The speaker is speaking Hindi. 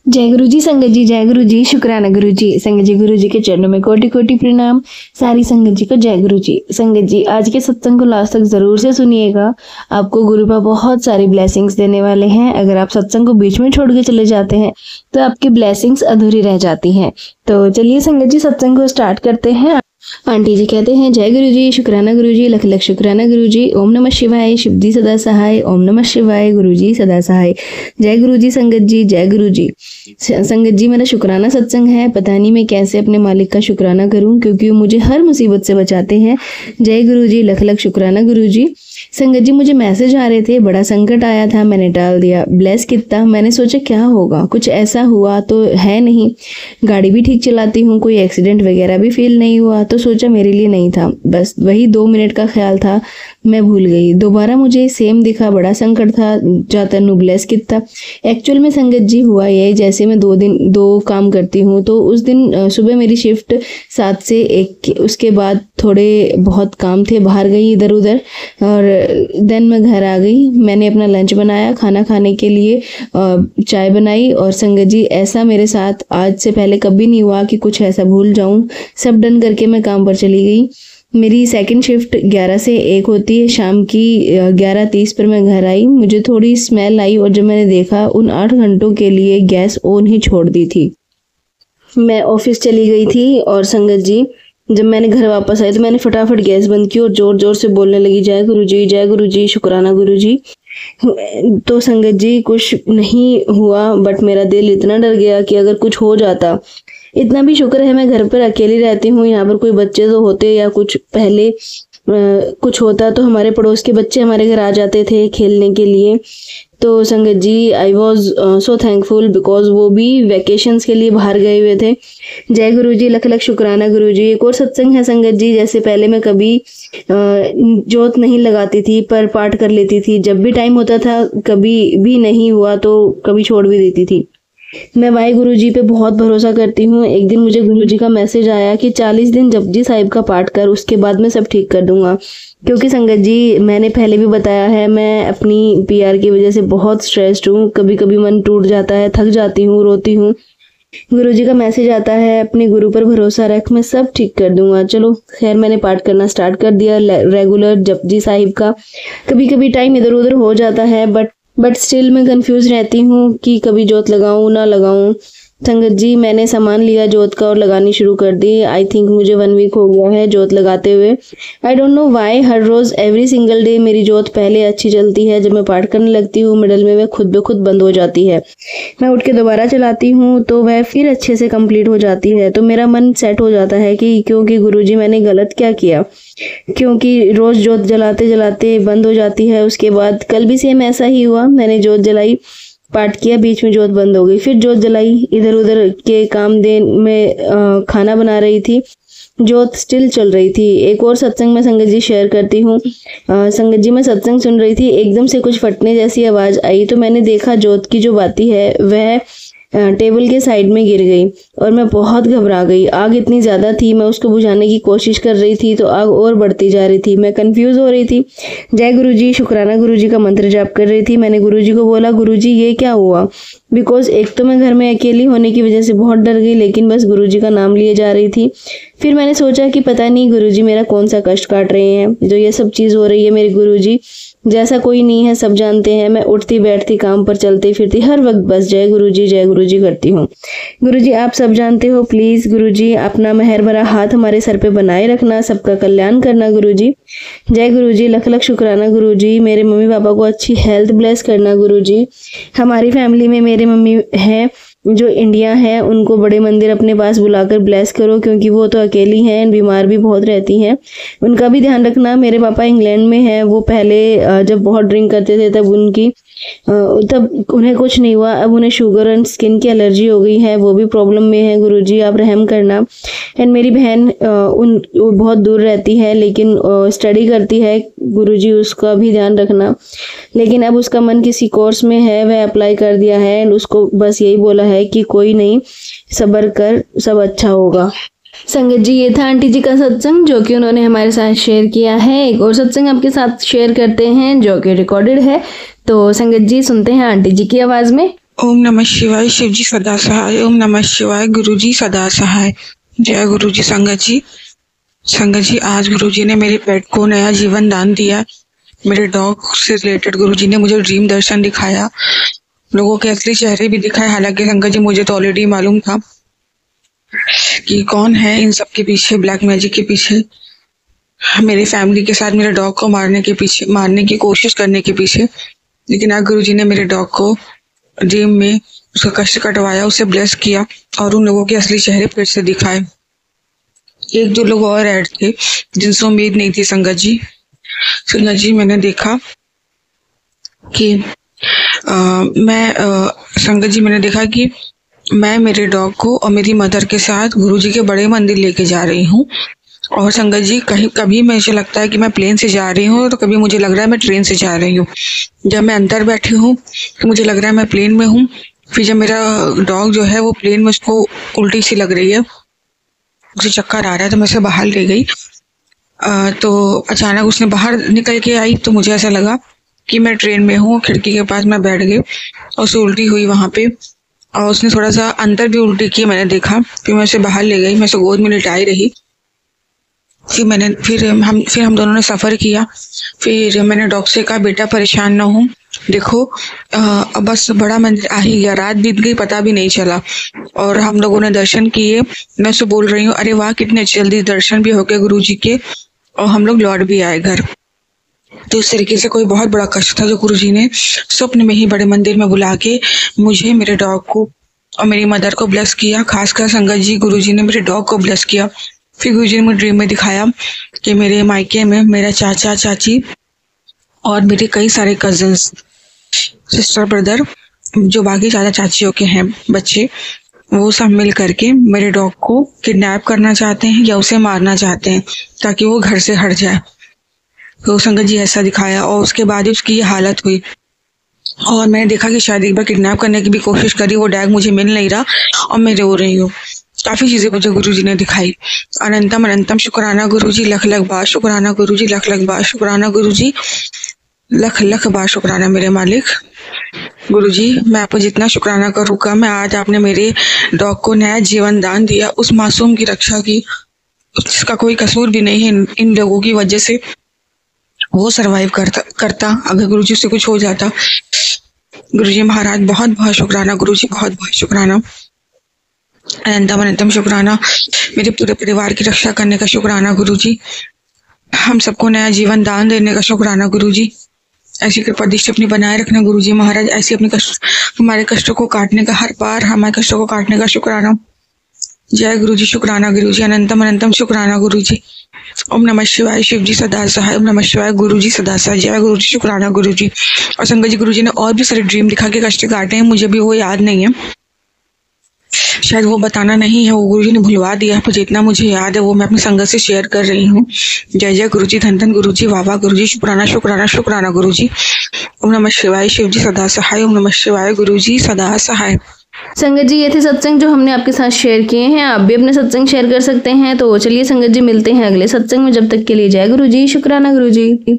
जय गुरु जी संगत जी, जय गुरु जी, शुक्राना गुरु जी। संगत जी, गुरु जी के चरणों में कोटि कोटि प्रणाम। सारी संगत जी को जय गुरु जी। संगत जी, आज के सत्संग को लास्ट तक जरूर से सुनिएगा। आपको गुरु पर बहुत सारी ब्लेसिंग्स देने वाले हैं। अगर आप सत्संग को बीच में छोड़ के चले जाते हैं तो आपकी ब्लेसिंग्स अधूरी रह जाती हैं। तो चलिए संगत जी, सत्संग को स्टार्ट करते हैं। आंटी जी कहते हैं, जय गुरु जी, शुक्राना गुरु जी, लख लख शुक्राना गुरु जी। ओम नमः शिवाय, शिव जी सदा सहाय। ओम नमः शिवाय, गुरु जी सदा सहाय। जय गुरु जी संगत जी, जय गुरु जी। संगत जी, मेरा शुक्राना सत्संग है। पता नहीं मैं कैसे अपने मालिक का शुक्राना करूं, क्योंकि वो मुझे हर मुसीबत से बचाते हैं। जय गुरु जी, लख लख शुक्राना गुरु जी। संगत जी, मुझे मैसेज आ रहे थे, बड़ा संकट आया था, मैंने टाल दिया। ब्लेस कितना, मैंने सोचा क्या होगा, कुछ ऐसा हुआ तो है नहीं। गाड़ी भी ठीक चलाती हूँ, कोई एक्सीडेंट वगैरह भी फील नहीं हुआ, तो सोचा मेरे लिए नहीं था। बस वही 2 मिनट का ख्याल था, मैं भूल गई। दोबारा मुझे सेम दिखा, बड़ा संकट था, जाता नु ब्लेस कितना। एक्चुअल में संगत जी हुआ ये, जैसे मैं 2 काम करती हूँ, तो उस दिन सुबह मेरी शिफ्ट 7 से 1, उसके बाद थोड़े बहुत काम थे, बाहर गई इधर उधर, और देन मैं घर आ गई। मैंने अपना लंच बनाया, खाना खाने के लिए चाय बनाई। और संगत जी, ऐसा मेरे साथ आज से पहले कभी नहीं हुआ कि कुछ ऐसा भूल जाऊं। सब डन करके मैं काम पर चली गई। मेरी सेकंड शिफ्ट 11 से 1 होती है, शाम की 11:30 पर मैं घर आई। मुझे थोड़ी स्मेल आई और जब मैंने देखा, उन 8 घंटों के लिए गैस ऑन ही छोड़ दी थी। मैं ऑफिस चली गई थी और संगत जी, जब मैंने घर वापस आई तो मैंने फटाफट गैस बंद की और जोर जोर से बोलने लगी, जय गुरु जी, जय गुरु जी, शुक्राना गुरु जी। तो संगत जी, कुछ नहीं हुआ, बट मेरा दिल इतना डर गया कि अगर कुछ हो जाता। इतना भी शुक्र है मैं घर पर अकेली रहती हूँ, यहाँ पर कोई बच्चे तो होते, या कुछ पहले कुछ होता तो हमारे पड़ोस के बच्चे हमारे घर आ जाते थे खेलने के लिए। तो संगत जी, I was so thankful, because वो भी वैकेशंस के लिए बाहर गए हुए थे। जय गुरु जी, लख लख शुक्राना गुरु जी। एक और सत्संग है संगत जी, जैसे पहले मैं कभी जोत नहीं लगाती थी, पर पाठ कर लेती थी। जब भी टाइम होता था, कभी भी नहीं हुआ तो कभी छोड़ भी देती थी। मैं वाहे गुरु जी पे बहुत भरोसा करती हूँ। एक दिन मुझे गुरु जी का मैसेज आया कि 40 दिन जपजी साहिब का पाठ कर, उसके बाद मैं सब ठीक कर दूंगा। क्योंकि संगत जी, मैंने पहले भी बताया है, मैं अपनी पीआर की वजह से बहुत स्ट्रेस्ड हूँ। कभी कभी मन टूट जाता है, थक जाती हूँ, रोती हूँ। गुरु जी का मैसेज आता है, अपने गुरु पर भरोसा रख, मैं सब ठीक कर दूंगा। चलो खैर, मैंने पाठ करना स्टार्ट कर दिया रेगुलर जपजी साहिब का। कभी कभी टाइम इधर उधर हो जाता है, बट स्टिल मैं कंफ्यूज रहती हूँ कि कभी जोत लगाऊं ना लगाऊं। संगत जी, मैंने सामान लिया जोत का और लगानी शुरू कर दी। आई थिंक मुझे 1 वीक हो गया है जोत लगाते हुए। आई डोंट नो व्हाई, हर रोज एवरी सिंगल डे मेरी जोत पहले अच्छी चलती है, जब मैं पाठ करने लगती हूँ मिडल में वह खुद ब खुद बंद हो जाती है। मैं उठ के दोबारा चलाती हूँ तो वह फिर अच्छे से कंप्लीट हो जाती है। तो मेरा मन सेट हो जाता है कि क्योंकि गुरुजी, मैंने गलत क्या किया, क्योंकि रोज जोत जलाते जलाते बंद हो जाती है। उसके बाद कल भी सेम ऐसा ही हुआ, मैंने जोत जलाई, पाठ किया, बीच में जोत बंद हो गई, फिर जोत जलाई। इधर उधर के काम में खाना बना रही थी, जोत स्टिल चल रही थी। एक और सत्संग में संगत जी शेयर करती हूँ। संगत जी, मैं सत्संग सुन रही थी, एकदम से कुछ फटने जैसी आवाज आई, तो मैंने देखा जोत की जो बाती है वह टेबल के साइड में गिर गई और मैं बहुत घबरा गई। आग इतनी ज़्यादा थी, मैं उसको बुझाने की कोशिश कर रही थी तो आग और बढ़ती जा रही थी। मैं कंफ्यूज हो रही थी। जय गुरु जी, शुक्राना गुरु जी का मंत्र जाप कर रही थी। मैंने गुरु जी को बोला, गुरु जी ये क्या हुआ? बिकॉज एक तो मैं घर में अकेली होने की वजह से बहुत डर गई, लेकिन बस गुरु जी का नाम लिए जा रही थी। फिर मैंने सोचा कि पता नहीं गुरु जी मेरा कौन सा कष्ट काट रहे हैं, जो ये सब चीज़ हो रही है। मेरे गुरु जी जैसा कोई नहीं है, सब जानते हैं। मैं उठती बैठती, काम पर चलती फिरती, हर वक्त बस जय गुरु जी करती हूँ। गुरु जी, आप सब जानते हो, प्लीज गुरु जी अपना मेहर भरा हाथ हमारे सर पे बनाए रखना, सबका कल्याण करना गुरु जी। जय गुरु जी, लख लख शुक्राना गुरु जी। मेरे मम्मी पापा को अच्छी हेल्थ ब्लेस करना गुरु जी। हमारी फैमिली में मेरे मम्मी हैं जो इंडिया है, उनको बड़े मंदिर अपने पास बुलाकर ब्लेस करो, क्योंकि वो तो अकेली हैं, बीमार भी बहुत रहती हैं। उनका भी ध्यान रखना। मेरे पापा इंग्लैंड में हैं, वो पहले जब बहुत ड्रिंक करते थे तब उन्हें कुछ नहीं हुआ, अब उन्हें शुगर एंड स्किन की एलर्जी हो गई है, वो भी प्रॉब्लम में है। गुरुजी आप रहम करना। एंड मेरी बहन वो बहुत दूर रहती है, लेकिन स्टडी करती है, गुरुजी उसका भी ध्यान रखना। लेकिन अब उसका मन किसी कोर्स में है, वह अप्लाई कर दिया है, एंड उसको बस यही बोला है कि कोई नहीं, सब्र कर, सब अच्छा होगा। संगत जी, ये था आंटी जी का सत्संग जो कि उन्होंने हमारे साथ शेयर किया है। एक और सत्संग आपके साथ शेयर करते हैं जो कि रिकॉर्डेड है। तो संगत जी, सुनते हैं आंटी जी की आवाज में। ओम नमः शिवाय। शिव जी सदा सहाय। ओम नमः शिवाय। गुरु जी सदा सहाय। जय गुरु जी। संगत जी, आज गुरु जी ने मेरे पेट को नया जीवन दान दिया। मेरे डॉग से रिलेटेड गुरु जी ने मुझे ड्रीम दर्शन दिखाया, लोगों के असली चेहरे भी दिखाए। हालांकि संगत जी मुझे तो ऑलरेडी मालूम था कि कौन है इन सब के पीछे, ब्लैक मैजिक के पीछे, मेरी फैमिली के साथ मेरे डॉग को मारने की कोशिश करने के पीछे। लेकिन आज गुरु जी ने मेरे डॉग को ड्रीम में उसका कष्ट कटवाया, उसे ब्लेस किया और उन लोगों के असली चेहरे फिर से दिखाए। एक दो लोग और ऐड थे जिनसे उम्मीद नहीं थी। संगत जी मैंने देखा कि मैं मेरे डॉग को और मेरी मदर के साथ गुरुजी के बड़े मंदिर लेके जा रही हूँ। और संगत जी कभी मुझे लगता है कि मैं प्लेन से जा रही हूँ, तो कभी मुझे लग रहा है मैं ट्रेन से जा रही हूँ। जब मैं अंदर बैठी हूँ तो मुझे लग रहा है मैं प्लेन में हूँ। फिर जब मेरा डॉग जो है वो प्लेन में, उसको उल्टी सी लग रही है, उसे चक्कर आ रहा है, तो मैं उसे बाहर ले गई। तो अचानक उसने बाहर निकल के आई, तो मुझे ऐसा लगा कि मैं ट्रेन में हूँ। खिड़की के पास मैं बैठ गई और उसे उल्टी हुई वहां पे, और उसने थोड़ा सा अंदर भी उल्टी की, मैंने देखा। फिर मैं उसे बाहर ले गई, मैं उसे गोद में लिटाई रही। फिर हम दोनों ने सफर किया। फिर मैंने डॉग से कहा, बेटा परेशान ना हो, देखो बस बड़ा मंदिर आ ही गया, रात बीत गई पता भी नहीं चला। और हम लोगों ने दर्शन किए। मैं उसे बोल रही हूँ, अरे वाह कितने जल्दी दर्शन भी हो गए गुरु जी के, और हम लोग लौट भी आए घर। तो इस तरीके से कोई बहुत बड़ा कष्ट था जो गुरु जी ने स्वप्न में ही बड़े मंदिर में बुला के मुझे, मेरे डॉग को और मेरी मदर को ब्लेस किया। खासकर संगत जी, गुरु जी ने मेरे डॉग को ब्लेस किया। फिर गुरु जी ने मुझे ड्रीम में दिखाया कि मेरे मायके में मेरा चाचा चाची और मेरे कई सारे कजिन्स, सिस्टर ब्रदर, जो बाकी चाचा चाचियों के हैं बच्चे, वो सब मिल करके मेरे डॉग को किडनैप करना चाहते हैं या उसे मारना चाहते हैं ताकि वो घर से हट जाए। तो संगत जी ऐसा दिखाया, और उसके बाद ही उसकी ये हालत हुई। और मैंने देखा कि शायद एक बार किडनैप करने की भी कोशिश करी, वो डैग मुझे मिल नहीं रहा और मैं रो रही हूँ। काफी चीजें मुझे गुरु जी ने दिखाई। अनंतम अनंतम शुक्राना गुरु जी, लख लख बार शुक्राना गुरु जी, लख लख बार शुक्राना गुरु जी, लख लख बार शुक्राना मेरे मालिक। गुरु जी, मैं आपको जितना शुक्राना करूँगा, मैं आज आपने मेरे डॉग को नया जीवन दान दिया, उस मासूम की रक्षा की, उसका कोई कसूर भी नहीं है। इन लोगों की वजह से वो सरवाइव करता अगर गुरु जी से कुछ हो जाता। गुरु जी महाराज बहुत बहुत शुक्राना गुरु जी, बहुत बहुत शुक्राना। अनंतम अनंतम शुक्राना, मेरे पूरे परिवार की रक्षा करने का शुक्राना गुरु जी, हम सबको नया जीवन दान देने का शुक्राना गुरु जी। ऐसी कृपा दृष्टि अपनी बनाए रखना गुरु जी महाराज। ऐसी अपने हमारे कष्टों को काटने का, हर बार हमारे कष्टों को काटने का शुक्राना। जय गुरु जी, शुक्राना गुरु जी, अनंतम अनंतम शुक्राना गुरु जी। ओम नमः शिवाय। शिव जी सदा सहाय। ओम नमः शिवाय। गुरु जी सदा सहाय। जय गुरु जी, शुक्राना गुरु जी। और संगत जी, गुरु जी ने और भी सारे ड्रीम दिखा के कष्ट काटे हैं, मुझे भी वो याद नहीं है, शायद वो बताना नहीं है, वो गुरु जी ने भुलवा दिया, पर जितना मुझे याद है वो मैं अपनी संगत से शेयर कर रही हूँ। जय जय गुरु जी, धन धन गुरु जी, वाह वाह गुरु जी, शुक्राना शुक्राना शुक्राना गुरु जी। ओम नमः शिवाय। शिव जी सदा सहाय। ओम नमः शिवाय। गुरु जी सदा सहाय। संगत जी, ये थे सत्संग जो हमने आपके साथ शेयर किए हैं। आप भी अपने सत्संग शेयर कर सकते हैं। तो चलिए संगत जी, मिलते हैं अगले सत्संग में। जब तक के लिए जय गुरु जी, शुक्राना गुरु जी।